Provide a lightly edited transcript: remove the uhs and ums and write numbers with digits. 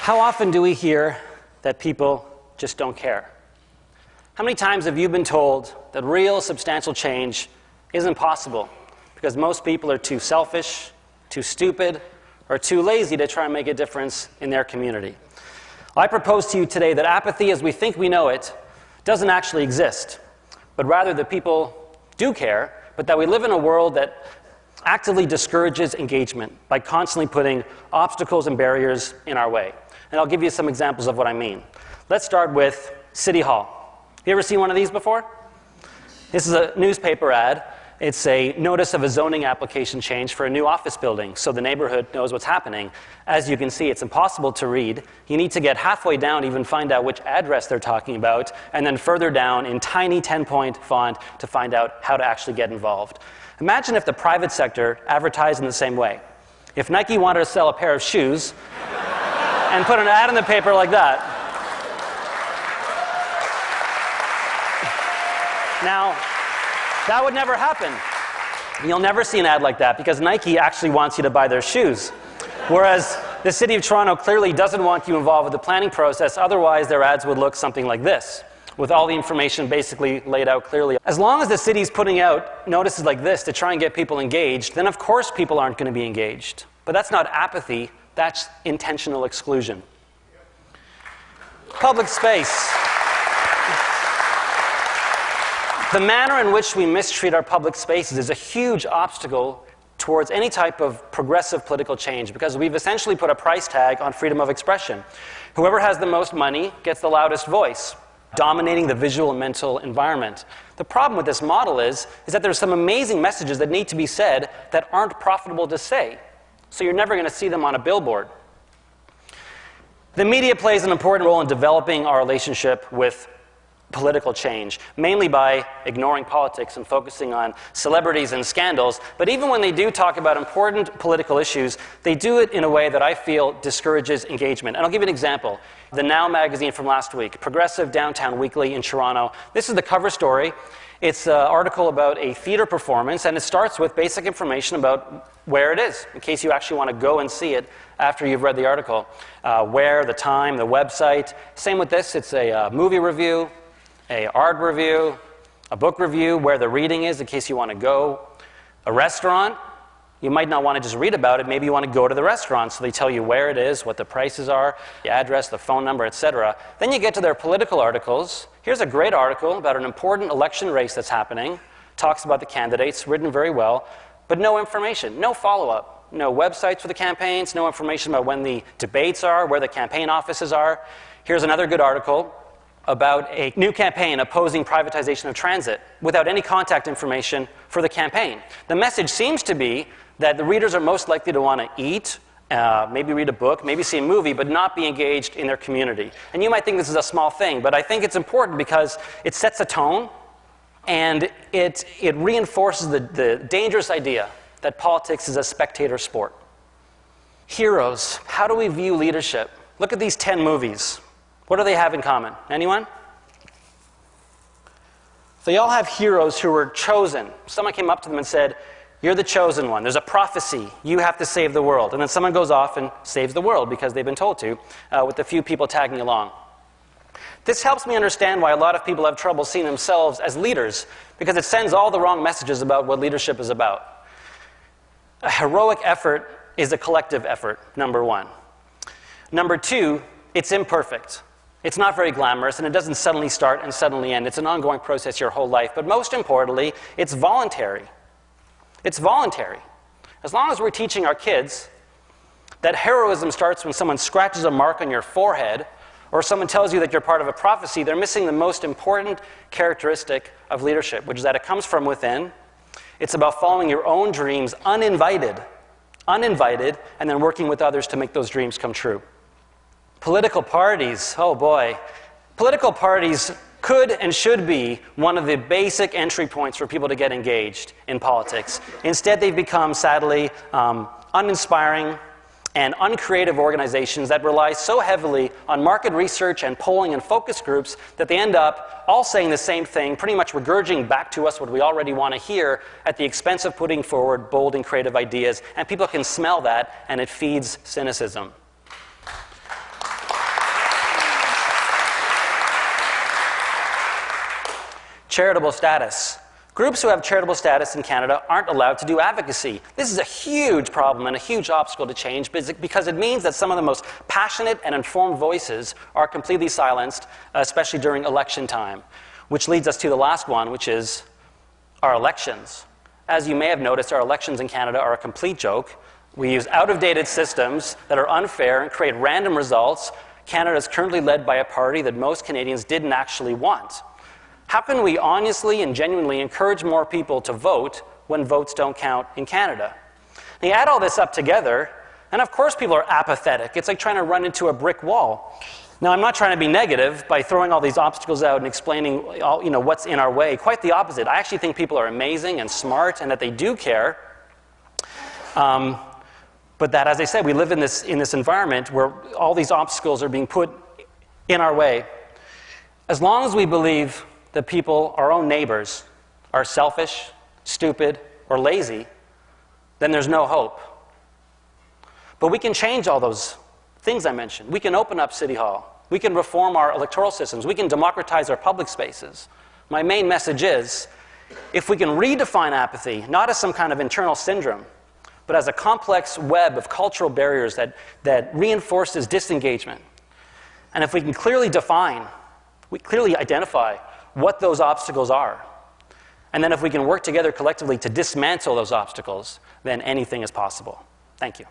How often do we hear that people just don't care? How many times have you been told that real substantial change isn't possible because most people are too selfish, too stupid, or too lazy to try and make a difference in their community? I propose to you today that apathy as we think we know it doesn't actually exist, but rather that people do care, but that we live in a world that actively discourages engagement by constantly putting obstacles and barriers in our way. And I'll give you some examples of what I mean. Let's start with City Hall. You ever seen one of these before? This is a newspaper ad. It's a notice of a zoning application change for a new office building, so the neighborhood knows what's happening. As you can see, it's impossible to read. You need to get halfway down to even find out which address they're talking about, and then further down in tiny 10-point font to find out how to actually get involved. Imagine if the private sector advertised in the same way. If Nike wanted to sell a pair of shoes and put an ad in the paper like that. Now, that would never happen. You'll never see an ad like that because Nike actually wants you to buy their shoes. Whereas the City of Toronto clearly doesn't want you involved with the planning process, otherwise their ads would look something like this, with all the information basically laid out clearly. As long as the city's putting out notices like this to try and get people engaged, then of course people aren't going to be engaged. But that's not apathy, that's intentional exclusion. Public space. The manner in which we mistreat our public spaces is a huge obstacle towards any type of progressive political change because we've essentially put a price tag on freedom of expression. Whoever has the most money gets the loudest voice, dominating the visual and mental environment. The problem with this model is that there's some amazing messages that need to be said that aren't profitable to say. So you're never going to see them on a billboard. The media plays an important role in developing our relationship with political change, mainly by ignoring politics and focusing on celebrities and scandals. But even when they do talk about important political issues, they do it in a way that I feel discourages engagement. And I'll give you an example. The Now magazine from last week, Progressive Downtown Weekly in Toronto. This is the cover story. It's an article about a theater performance, and it starts with basic information about where it is, in case you actually want to go and see it after you've read the article. Where, the time, the website. Same with this. It's a movie review, an art review, a book review, where the reading is in case you want to go. A restaurant, you might not want to just read about it, maybe you want to go to the restaurant, so they tell you where it is, what the prices are, the address, the phone number, etc. Then you get to their political articles. Here's a great article about an important election race that's happening, talks about the candidates, written very well, but no information, no follow-up, no websites for the campaigns, no information about when the debates are, where the campaign offices are. Here's another good article about a new campaign opposing privatization of transit without any contact information for the campaign. The message seems to be that the readers are most likely to want to eat, maybe read a book, maybe see a movie, but not be engaged in their community. And you might think this is a small thing, but I think it's important because it sets a tone and it reinforces the dangerous idea that politics is a spectator sport. Heroes. How do we view leadership? Look at these 10 movies. What do they have in common? Anyone? They all have heroes who were chosen. Someone came up to them and said, "You're the chosen one. There's a prophecy. You have to save the world." And then someone goes off and saves the world because they've been told to, with a few people tagging along. This helps me understand why a lot of people have trouble seeing themselves as leaders, because it sends all the wrong messages about what leadership is about. A heroic effort is a collective effort, number one. Number two, it's imperfect. It's not very glamorous, and it doesn't suddenly start and suddenly end. It's an ongoing process your whole life. But most importantly, it's voluntary. It's voluntary. As long as we're teaching our kids that heroism starts when someone scratches a mark on your forehead or someone tells you that you're part of a prophecy, they're missing the most important characteristic of leadership, which is that it comes from within. It's about following your own dreams uninvited, and then working with others to make those dreams come true. Political parties, oh boy. Political parties could and should be one of the basic entry points for people to get engaged in politics. Instead, they've become, sadly, uninspiring and uncreative organizations that rely so heavily on market research and polling and focus groups that they end up all saying the same thing, pretty much regurgitating back to us what we already want to hear at the expense of putting forward bold and creative ideas. And people can smell that, and it feeds cynicism. Charitable status. Groups who have charitable status in Canada aren't allowed to do advocacy. This is a huge problem and a huge obstacle to change because it means that some of the most passionate and informed voices are completely silenced, especially during election time. Which leads us to the last one, which is our elections. As you may have noticed, our elections in Canada are a complete joke. We use out-of-dated systems that are unfair and create random results. Canada is currently led by a party that most Canadians didn't actually want. How can we honestly and genuinely encourage more people to vote when votes don't count in Canada? And you add all this up together, and of course people are apathetic. It's like trying to run into a brick wall. Now, I'm not trying to be negative by throwing all these obstacles out and explaining what's in our way. Quite the opposite. I actually think people are amazing and smart and that they do care. But that, as I said, we live in this environment where all these obstacles are being put in our way. As long as we believe that people, our own neighbors, are selfish, stupid, or lazy, then there's no hope. But we can change all those things I mentioned. We can open up City Hall. We can reform our electoral systems. We can democratize our public spaces. My main message is, if we can redefine apathy, not as some kind of internal syndrome, but as a complex web of cultural barriers that reinforces disengagement, and if we can clearly identify what those obstacles are, and then if we can work together collectively to dismantle those obstacles, then anything is possible. Thank you.